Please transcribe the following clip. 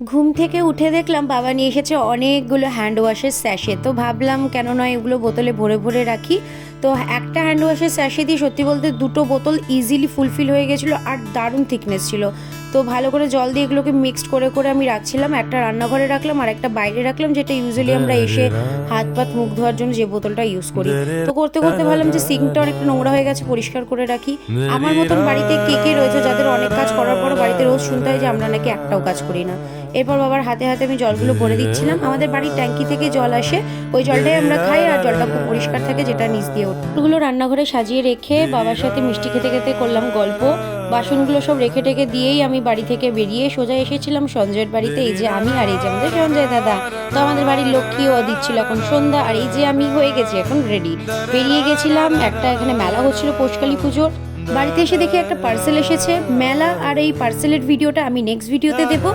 ঘুম থেকে উঠে দেখলাম বাবা নিয়ে এসেছে অনেকগুলো হ্যান্ড ওয়াশের স্যাশে। তো ভাবলাম কেন নয় এগুলো বোতলে ভরে ভরে রাখি। তো একটা হ্যান্ড ওয়াশের স্যাশে দিয়ে সত্যি বলতে দুটো বোতল ইজিলি ফুলফিল হয়ে গেছিলো, আর দারুণ থিকনেস ছিল। তো ভালো করে জল দিয়ে এগুলোকে মিক্সড করে করে আমি রাখছিলাম। একটা রান্নাঘরে রাখলাম আর একটা বাইরে রাখলাম, যেটা ইউজুয়ালি আমরা এসে হাত পাত মুখ ধোয়ার জন্য যে বোতলটা ইউজ করি। তো করতে করতে ভাবলাম যে সিঙ্কটা অনেকটা নোংরা হয়ে গেছে, পরিষ্কার করে রাখি। আমার মতন বাড়িতে কে কে রয়েছে যাদের অনেক কাজ করার পরও বাড়িতে রোজ শুনতে হয় যে আমরা নাকি একটাও কাজ করি না। এরপর বাবার হাতে হাতে আমি জলগুলো ভরে দিচ্ছিলাম। আমাদের বাড়ির ট্যাঙ্কি থেকে জল আসে, ওই জলটাই আমরা খাই, আর জলটা খুব পরিষ্কার থাকে, যেটা নিচ দিয়ে ওঠে। ওগুলো রান্নাঘরে সাজিয়ে রেখে বাবার সাথে মিষ্টি খেতে খেতে করলাম গল্প। বাসনগুলো সব রেখে টেকে দিয়েই আমি বাড়ি থেকে বেরিয়ে সোজা এসেছিলাম সঞ্জয়ের বাড়িতে। এই যে আমি, আর এই যে আমাদের সঞ্জয় দাদা। তো আমাদের বাড়ির লক্ষ্মীও দিচ্ছিল এখন সন্ধ্যা, আর এই যে আমি হয়ে গেছি এখন রেডি। বেরিয়ে গেছিলাম, একটা এখানে মেলা হচ্ছিল পৌষকালী পুজোর। বাড়িতে এসে দেখি একটা পার্সেল এসেছে। মেলা আর এই পার্সেলের ভিডিওটা আমি নেক্সট ভিডিওতে দেবো।